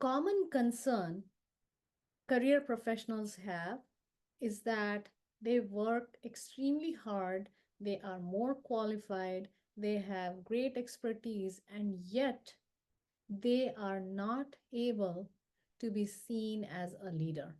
common concern career professionals have is that they work extremely hard, they are more qualified, they have great expertise, and yet they are not able to be seen as a leader.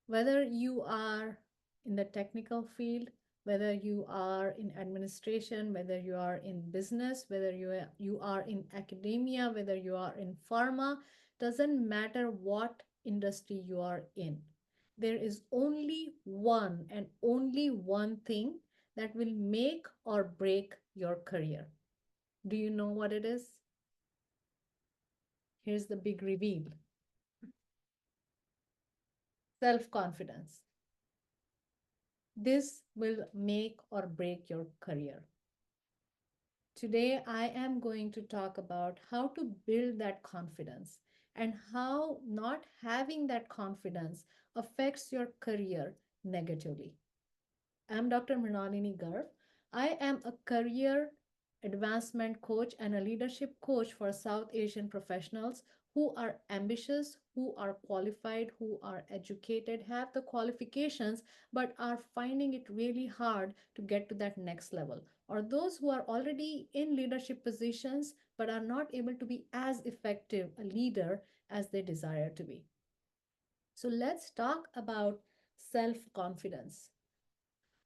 Whether you are in the technical field, whether you are in administration, whether you are in business, whether you are in academia, whether you are in pharma, doesn't matter what industry you are in. There is only one and only one thing that will make or break your career. Do you know what it is? Here's the big reveal: self confidence. This will make or break your career. Today, I am going to talk about how to build that confidence and how not having that confidence affects your career negatively. I'm Dr. Mrinalini Garg. I am a career advancement coach and a leadership coach for South Asian professionals who are ambitious, who are qualified, who are educated, have the qualifications, but are finding it really hard to get to that next level. Or those who are already in leadership positions but are not able to be as effective a leader as they desire to be. So let's talk about self confidence.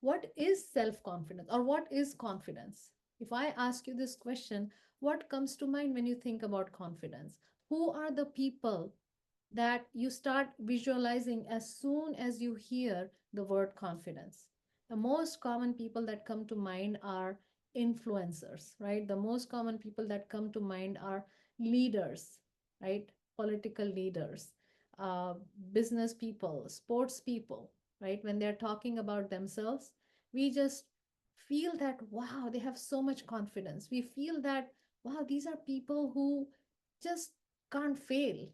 What is self confidence, or what is confidence? If I ask you this question, what comes to mind when you think about confidence? Who are the people that you start visualizing as soon as you hear the word confidence? The most common people that come to mind are influencers, right? The most common people that come to mind are leaders, right? Political leaders, uh, business people, sports people, right? When they're talking about themselves, we just feel that, wow, they have so much confidence. We feel that, wow, these are people who just can't fail.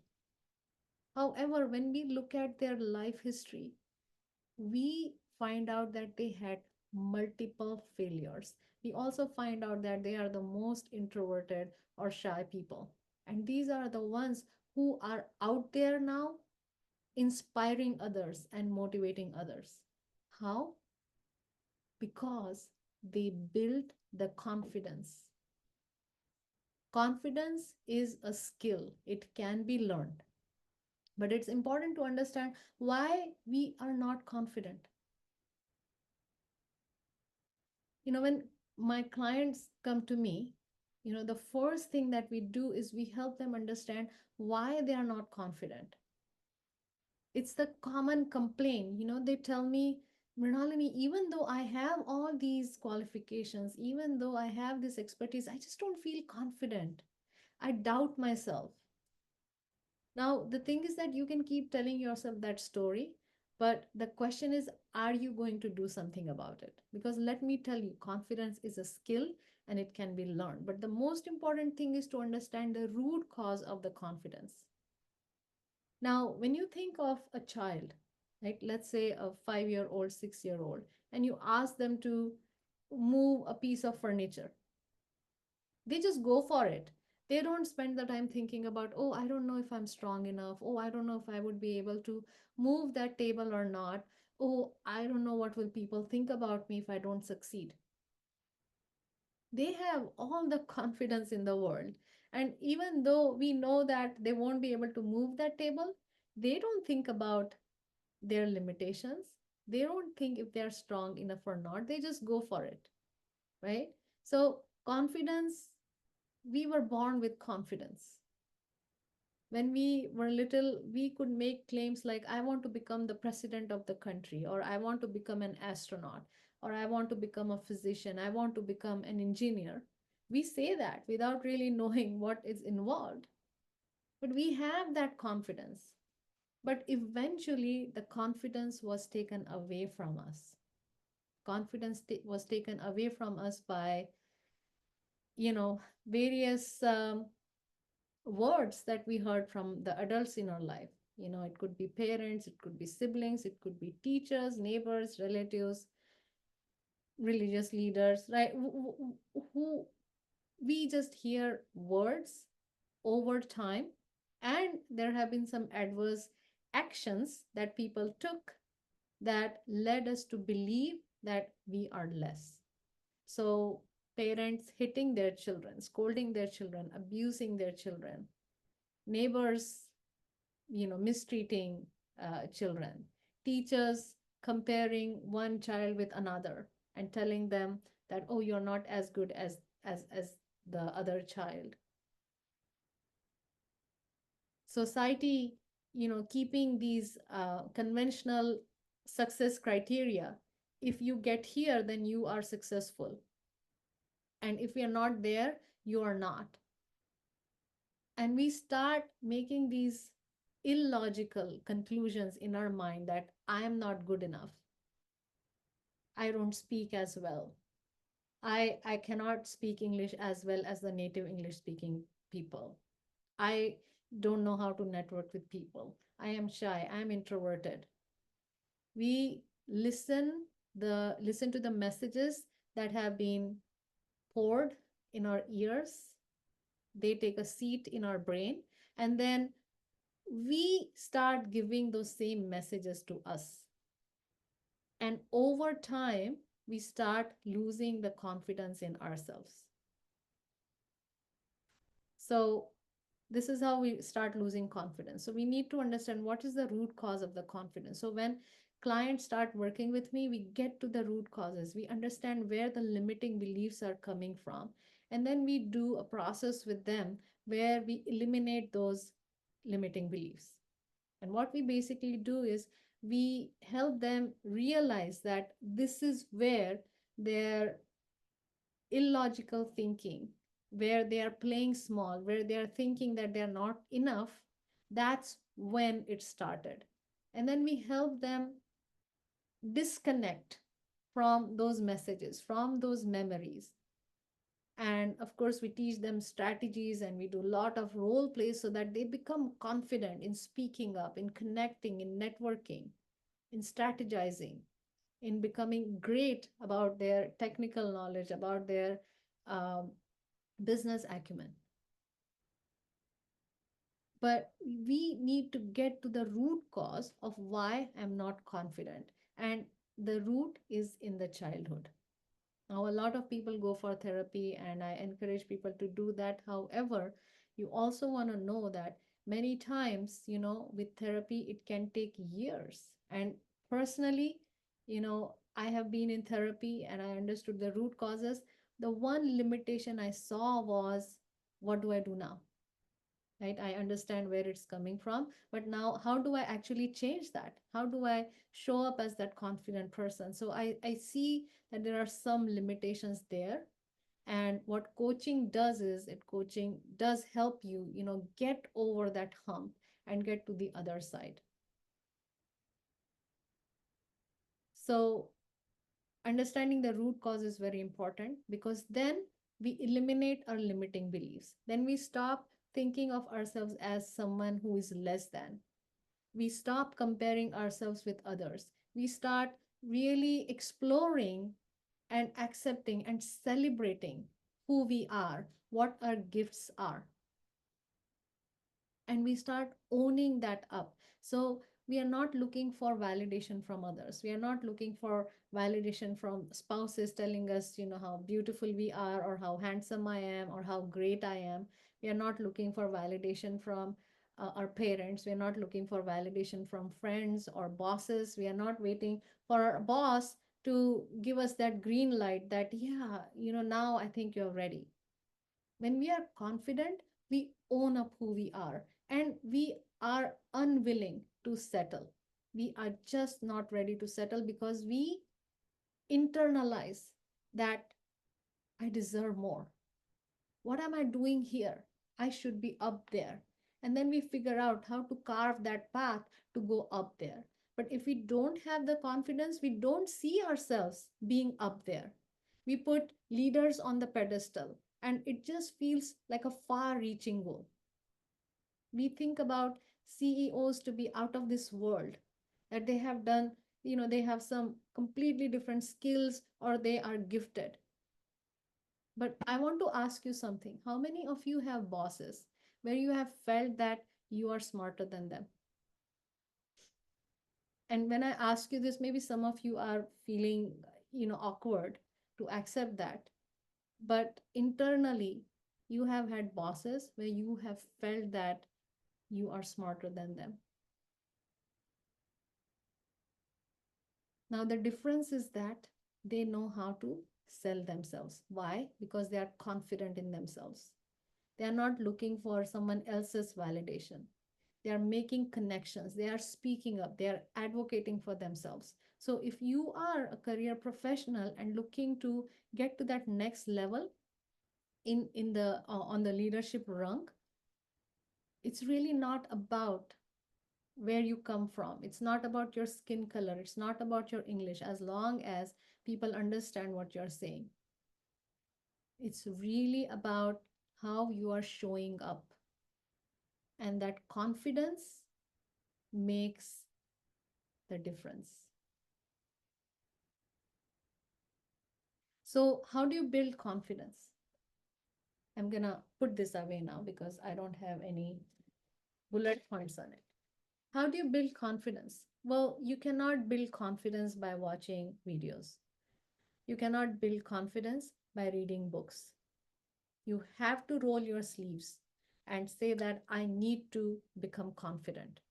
However, when we look at their life history, we find out that they had multiple failures. We also find out that they are the most introverted or shy people. And these are the ones who are out there now inspiring others and motivating others. How? Because they built the confidence. Confidence is a skill, it can be learned. But it's important to understand why we are not confident. When my clients come to me, the first thing that we do is we help them understand why they are not confident. It's the common complaint. They tell me, Mrinalini, even though I have all these qualifications, even though I have this expertise, I just don't feel confident. I doubt myself. Now, the thing is that you can keep telling yourself that story, but the question is, are you going to do something about it? Because let me tell you, confidence is a skill and it can be learned. But the most important thing is to understand the root cause of the confidence. Now, when you think of a child, like let's say a 5-year old, 6-year old, and you ask them to move a piece of furniture, they just go for it. They don't spend the time thinking about, oh, I don't know if I'm strong enough. Oh, I don't know if I would be able to move that table or not. Oh, I don't know what will people think about me if I don't succeed. They have all the confidence in the world. And even though we know that they won't be able to move that table, they don't think about their limitations. They don't think if they're strong enough or not. They just go for it, right? So, confidence, we were born with confidence. When we were little, we could make claims like, I want to become the president of the country, or I want to become an astronaut, or I want to become a physician, I want to become an engineer. We say that without really knowing what is involved. But we have that confidence. But eventually, the confidence was taken away from us. Confidence was taken away from us by, various words that we heard from the adults in our life. It could be parents, it could be siblings, it could be teachers, neighbors, relatives, religious leaders, right? Who we just hear words over time, and there have been some adverse actions that people took that led us to believe that we are less. So, parents hitting their children, scolding their children, abusing their children, neighbors, mistreating children, teachers comparing one child with another and telling them that, oh, you're not as good as the other child. Society, keeping these conventional success criteria. If you get here, then you are successful. And if you're not there, you are not. And we start making these illogical conclusions in our mind that I am not good enough. I don't speak as well. I cannot speak English as well as the native English speaking people. I don't know how to network with people. I am shy. I am introverted. We listen to the messages that have been poured in our ears. They take a seat in our brain, and then we start giving those same messages to us. And over time, we start losing the confidence in ourselves. So, this is how we start losing confidence. So, we need to understand what is the root cause of the confidence. So, when clients start working with me, we get to the root causes. We understand where the limiting beliefs are coming from. And then we do a process with them where we eliminate those limiting beliefs. And what we basically do is we help them realize that this is where their illogical thinking, where they are playing small, where they are thinking that they're not enough, that's when it started. And then we help them disconnect from those messages, from those memories. And of course, we teach them strategies and we do a lot of role plays so that they become confident in speaking up, in connecting, in networking, in strategizing, in becoming great about their technical knowledge, about their um, business acumen. But we need to get to the root cause of why I'm not confident. And the root is in the childhood. Now, a lot of people go for therapy, and I encourage people to do that. However, you also want to know that many times, with therapy, it can take years. And personally, I have been in therapy and I understood the root causes. The one limitation I saw was, what do I do now? Right? I understand where it's coming from, but now how do I actually change that? How do I show up as that confident person? So I see that there are some limitations there. And what coaching does is coaching does help you, get over that hump and get to the other side. So understanding the root cause is very important, because then we eliminate our limiting beliefs. Then we stop thinking of ourselves as someone who is less than. We stop comparing ourselves with others. We start really exploring and accepting and celebrating who we are, what our gifts are, and we start owning that up. So we are not looking for validation from others. We are not looking for validation from spouses telling us, how beautiful we are, or how handsome I am, or how great I am. We are not looking for validation from our parents. We are not looking for validation from friends or bosses. We are not waiting for our boss to give us that green light that, yeah, now I think you're ready. When we are confident, we own up who we are, and we are unwilling to settle. We are just not ready to settle because we internalize that I deserve more. What am I doing here? I should be up there. And then we figure out how to carve that path to go up there. But if we don't have the confidence, we don't see ourselves being up there. We put leaders on the pedestal, and it just feels like a far reaching goal. We think about CEOs to be out of this world, that they have done, they have some completely different skills, or they are gifted. But I want to ask you something. How many of you have bosses where you have felt that you are smarter than them. And when I ask you this, maybe some of you are feeling, awkward to accept that. But internally, you have had bosses where you have felt that you are smarter than them. Now, the difference is that they know how to sell themselves. Why? Because they are confident in themselves. They are not looking for someone else's validation. They are making connections. They are speaking up. They are advocating for themselves. So, if you are a career professional and looking to get to that next level in the on the leadership rung, it's really not about where you come from. It's not about your skin color. It's not about your English, as long as people understand what you're saying. It's really about how you are showing up. And that confidence makes the difference. So, how do you build confidence? I'm going to put this away now because I don't have any bullet points on it. How do you build confidence? Well, you cannot build confidence by watching videos. You cannot build confidence by reading books. You have to roll your sleeves and say that I need to become confident.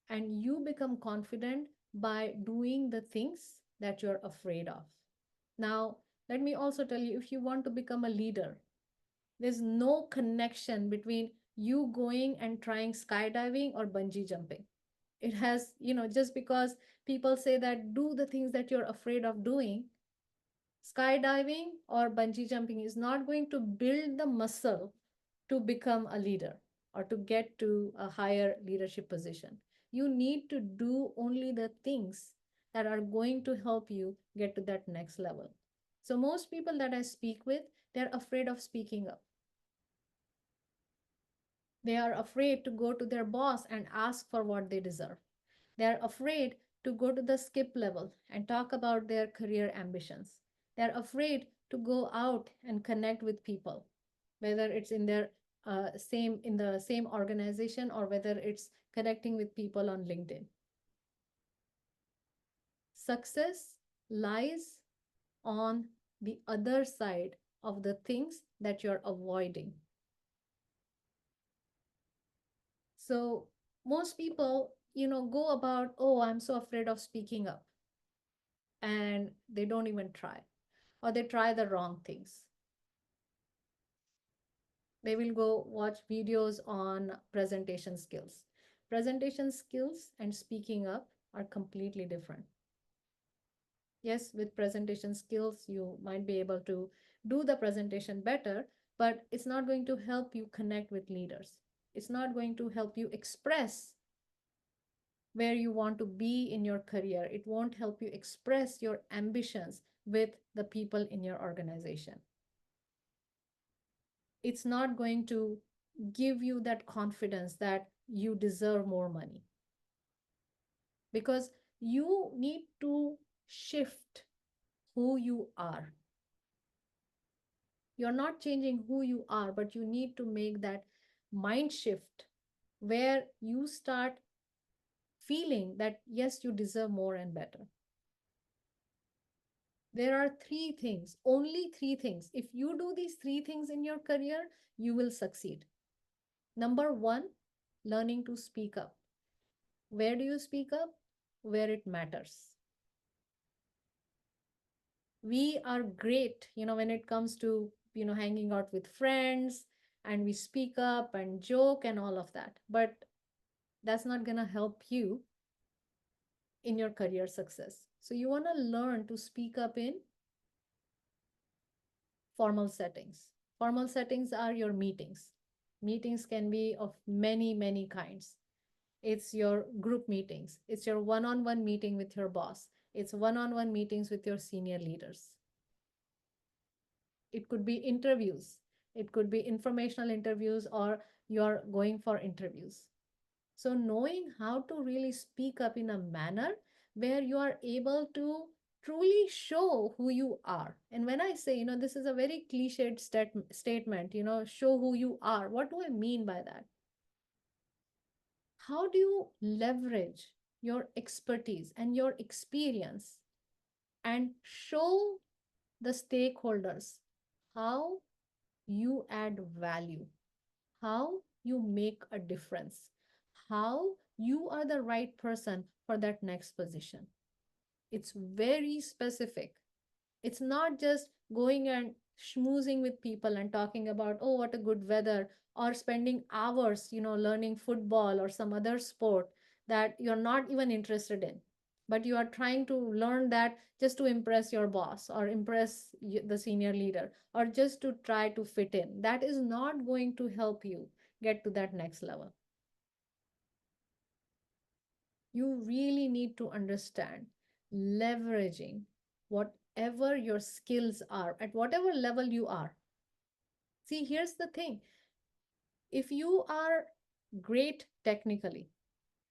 And you become confident by doing the things that you're afraid of. Now, let me also tell you, if you want to become a leader, there's no connection between you going and trying skydiving or bungee jumping. It has, just because people say that do the things that you're afraid of doing, skydiving or bungee jumping is not going to build the muscle to become a leader or to get to a higher leadership position. You need to do only the things that are going to help you get to that next level. So, most people that I speak with, they're afraid of speaking up. They are afraid to go to their boss and ask for what they deserve. They are afraid to go to the skip level and talk about their career ambitions. They are afraid to go out and connect with people, whether it's in their in the same organization or whether it's connecting with people on LinkedIn. Success lies on the other side of the things that you're avoiding. So most people, go about, oh, I'm so afraid of speaking up, and they don't even try, or they try the wrong things. They will go watch videos on presentation skills. Presentation skills and speaking up are completely different. Yes, with presentation skills, you might be able to do the presentation better, but it's not going to help you connect with leaders. It's not going to help you express where you want to be in your career. It won't help you express your ambitions with the people in your organization. It's not going to give you that confidence that you deserve more money, because you need to shift who you are. You're not changing who you are, but you need to make that mind shift where you start feeling that yes, you deserve more and better. There are three things, only three things. If you do these three things in your career, you will succeed. Number one, learning to speak up. Where do you speak up? Where it matters. We are great, when it comes to, hanging out with friends, and we speak up and joke and all of that. But that's not going to help you in your career success. So you want to learn to speak up in formal settings. Formal settings are your meetings. Meetings can be of many, many kinds. It's your group meetings, it's your one on one meeting with your boss, it's one on one meetings with your senior leaders. It could be interviews, it could be informational interviews, or you're going for interviews. So, knowing how to really speak up in a manner where you are able to truly show who you are. And when I say, this is a very cliched statement, show who you are, what do I mean by that? How do you leverage your expertise and your experience and show the stakeholders how you add value, how you make a difference, how you are the right person for that next position? It's very specific. It's not just going and schmoozing with people and talking about, oh, what a good weather, or spending hours, learning football or some other sport that you're not even interested in. But you are trying to learn that just to impress your boss or impress the senior leader or just to try to fit in. That is not going to help you get to that next level. You really need to understand leveraging whatever your skills are at whatever level you are. See, here's the thing: if you are great technically,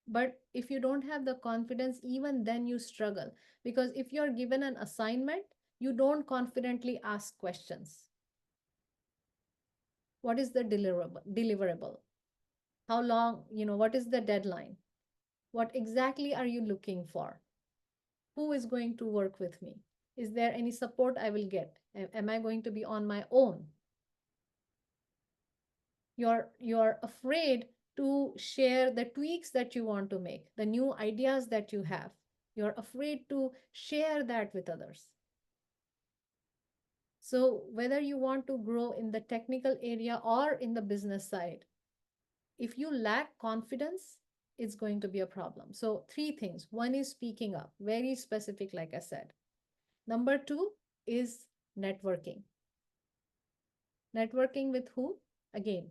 but if you don't have the confidence, even then you struggle. Because if you're given an assignment, you don't confidently ask questions. What is the deliverable? How long, what is the deadline? What exactly are you looking for? Who is going to work with me? Is there any support I will get? Am I going to be on my own? You're afraid to share the tweaks that you want to make, the new ideas that you have. You're afraid to share that with others. So whether you want to grow in the technical area or in the business side, if you lack confidence, it's going to be a problem. So three things. One is speaking up, very specific, like I said. Number two is networking. Networking with who? Again,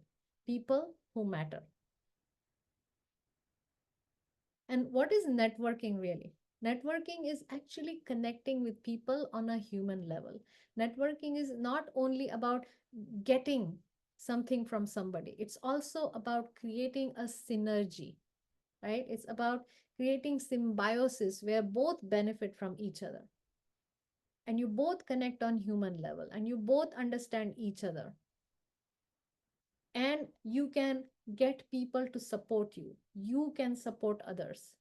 people who matter. And what is networking really? Networking is actually connecting with people on a human level. Networking is not only about getting something from somebody, it's also about creating a synergy, right? It's about creating symbiosis where both benefit from each other and you both connect on human level and you both understand each other and you can get people to support you. You can support others.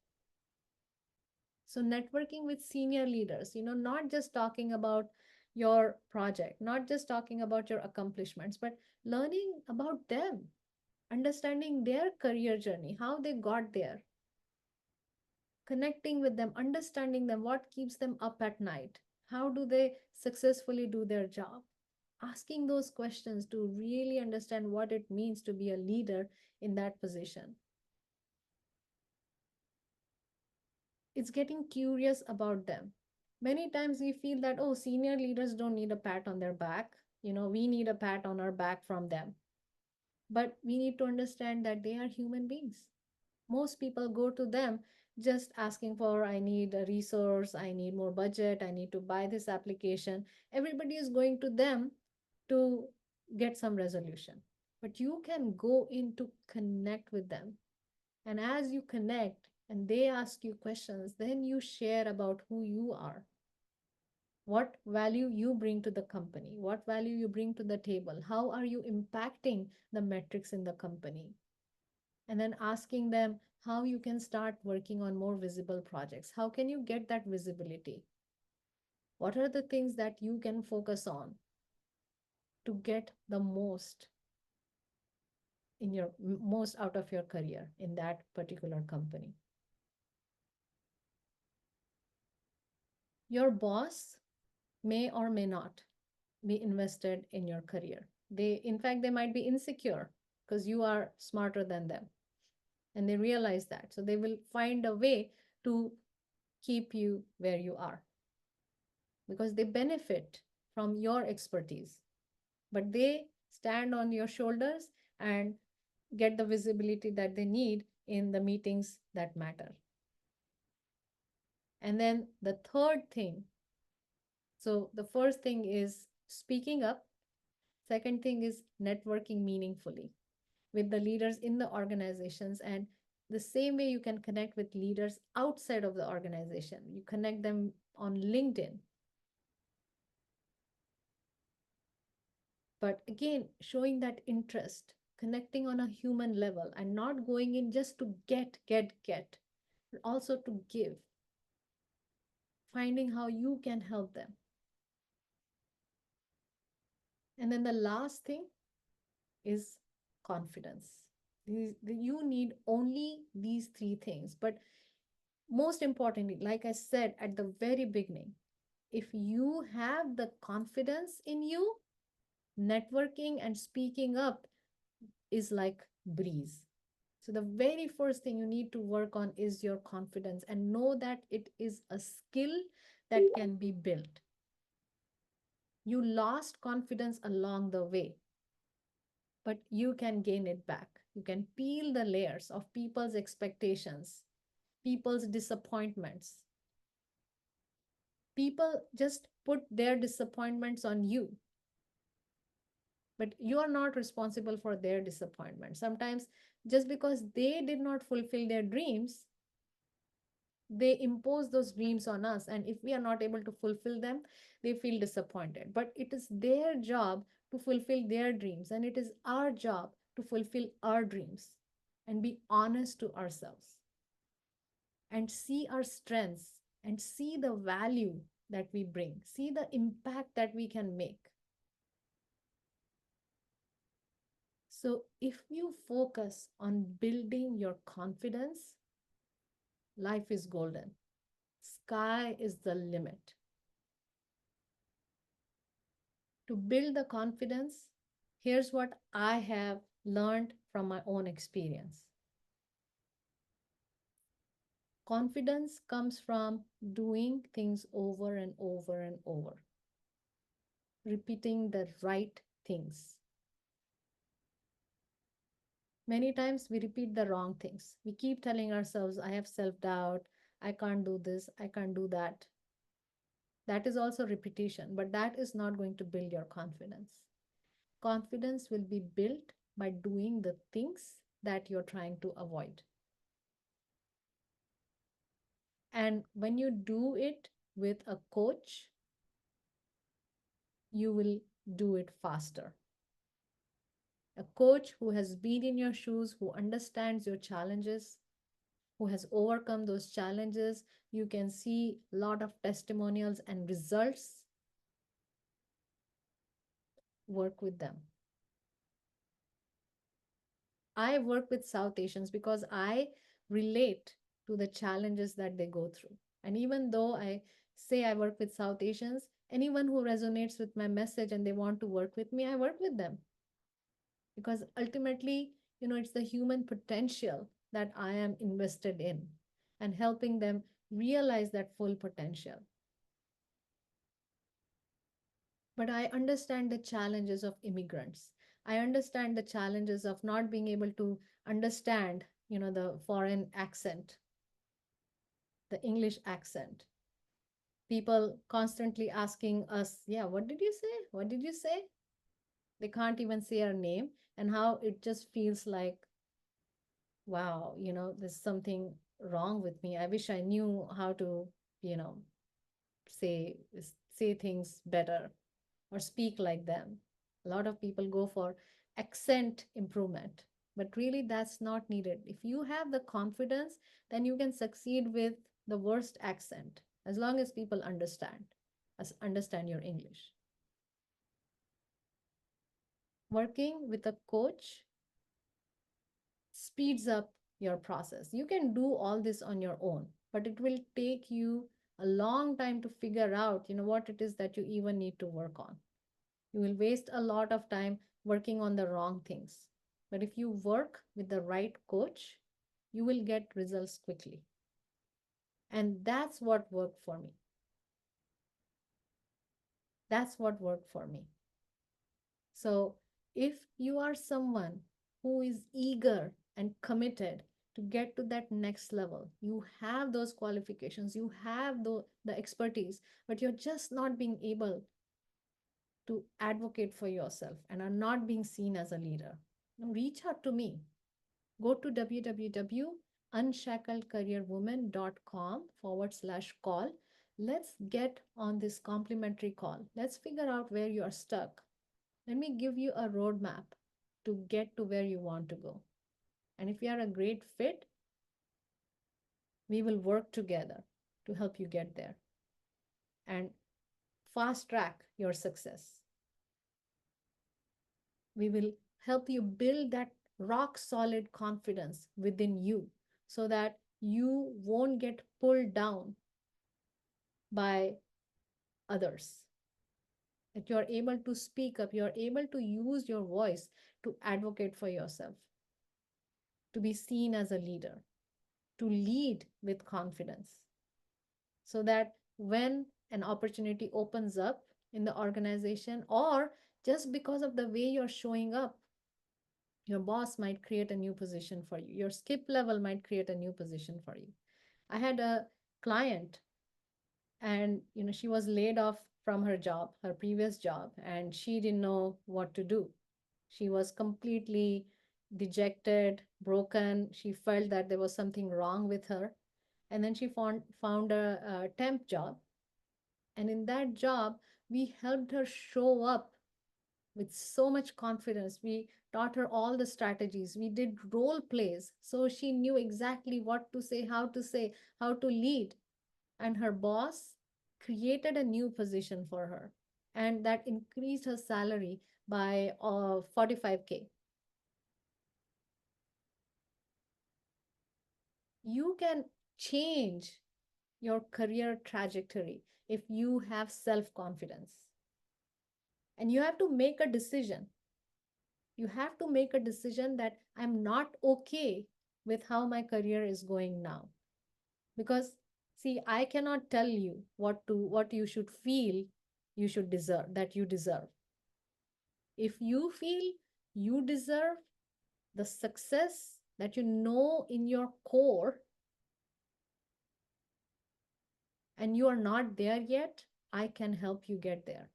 So, networking with senior leaders, not just talking about your project, not just talking about your accomplishments, but learning about them, understanding their career journey, how they got there, connecting with them, understanding them, what keeps them up at night, how do they successfully do their job. Asking those questions to really understand what it means to be a leader in that position. It's getting curious about them. Many times we feel that, oh, senior leaders don't need a pat on their back. We need a pat on our back from them. But we need to understand that they are human beings. Most people go to them just asking for, I need a resource, I need more budget, I need to buy this application. Everybody is going to them to get some resolution. But you can go in to connect with them. And as you connect and they ask you questions, then you share about who you are, what value you bring to the company, what value you bring to the table, how are you impacting the metrics in the company, and then asking them how you can start working on more visible projects. How can you get that visibility? What are the things that you can focus on to get the most in your most out of your career in that particular company? Your boss may or may not be invested in your career. In fact, they might be insecure because you are smarter than them and they realize that. So they will find a way to keep you where you are because they benefit from your expertise, but they stand on your shoulders and get the visibility that they need in the meetings that matter. And then the third thing, so the first thing is speaking up. Second thing is networking meaningfully with the leaders in the organizations and The same way you can connect with leaders outside of the organization. You connect them on LinkedIn. But again, showing that interest, connecting on a human level and not going in just to get, but also to give, finding how you can help them. And then the last thing is confidence. You need only these three things. But most importantly, like I said at the very beginning, if you have the confidence in you, networking and speaking up is like breeze. So the very first thing you need to work on is your confidence and know that it is a skill that can be built. You lost confidence along the way, but you can gain it back. You can peel the layers of people's expectations, people's disappointments. People just put their disappointments on you, but you are not responsible for their disappointment. Sometimes, just because they did not fulfill their dreams, they impose those dreams on us. And if we are not able to fulfill them, they feel disappointed. But it is their job to fulfill their dreams, and it is our job to fulfill our dreams and be honest to ourselves and see our strengths and see the value that we bring, see the impact that we can make. So, if you focus on building your confidence, life is golden. Sky is the limit. To build the confidence, here's what I have learned from my own experience. Confidence comes from doing things over and over and over, repeating the right things. Many times we repeat the wrong things. We keep telling ourselves, I have self doubt, I can't do this, I can't do that. That is also repetition, but that is not going to build your confidence. Confidence will be built by doing the things that you're trying to avoid. And when you do it with a coach, you will do it faster. A coach who has been in your shoes, who understands your challenges, who has overcome those challenges, you can see a lot of testimonials and results. Work with them. I work with South Asians because I relate to the challenges that they go through. And even though I say I work with South Asians, anyone who resonates with my message and they want to work with me, I work with them. Because ultimately, it's the human potential that I am invested in and helping them realize that full potential. But I understand the challenges of immigrants. I understand the challenges of not being able to understand, the foreign accent, the English accent. People constantly asking us, yeah, what did you say? What did you say? They can't even say our name, and how it just feels like, wow, there's something wrong with me. I wish I knew how to, you know, say say things better or speak like them. A lot of people go for accent improvement, but really that's not needed. If you have the confidence, then you can succeed with the worst accent as long as people understand your English. Working with a coach speeds up your process. You can do all this on your own, but it will take you a long time to figure out, what it is that you even need to work on. You will waste a lot of time working on the wrong things. But if you work with the right coach, you will get results quickly. And that's what worked for me. That's what worked for me. So if you are someone who is eager and committed to get to that next level, you have those qualifications, you have the expertise, but you're just not being able to advocate for yourself and are not being seen as a leader, reach out to me. Go to www unshackledcareerwoman.com/call. Let's get on this complimentary call. Let's figure out where you are stuck. Let me give you a roadmap to get to where you want to go. And if you are a great fit, we will work together to help you get there and fast track your success. We will help you build that rock solid confidence within you so that you won't get pulled down by others. That you're able to speak up, you're able to use your voice to advocate for yourself, to be seen as a leader, to lead with confidence, so that when an opportunity opens up in the organization, or just because of the way you're showing up, your boss might create a new position for you, your skip level might create a new position for you. I had a client, and she was laid off from her job, her previous job, and she didn't know what to do. She was completely dejected, broken. She felt that there was something wrong with her. And then she found a temp job. And in that job, we helped her show up with so much confidence. We taught her all the strategies. We did role plays. So she knew exactly what to say, how to lead. And her boss created a new position for her. And that increased her salary by 45K. You can change your career trajectory if you have self confidence. And you have to make a decision. You have to make a decision that I'm not okay with how my career is going now. Because see, I cannot tell you what you should feel you should deserve, that you deserve. If you feel you deserve the success that you know in your core and you are not there yet, I can help you get there.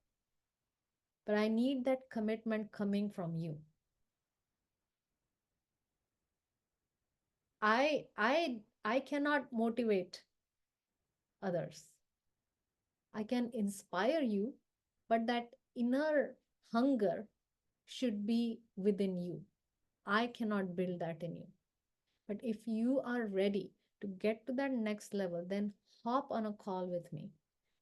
But I need that commitment coming from you. I cannot motivate others. I can inspire you, but that inner hunger should be within you. I cannot build that in you. But if you are ready to get to that next level, then hop on a call with me.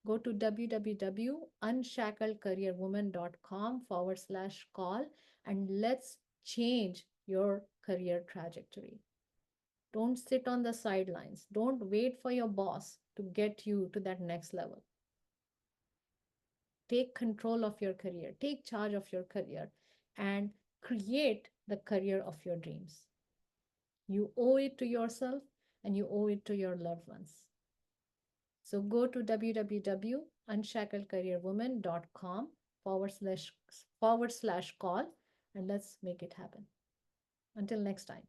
Go to www.unshackledcareerwoman.com/call and let's change your career trajectory. Don't sit on the sidelines. Don't wait for your boss to get you to that next level. Take control of your career, take charge of your career, and create the career of your dreams. You owe it to yourself and you owe it to your loved ones. So go to www.unshackledcareerwoman.com /call and let's make it happen. Until next time.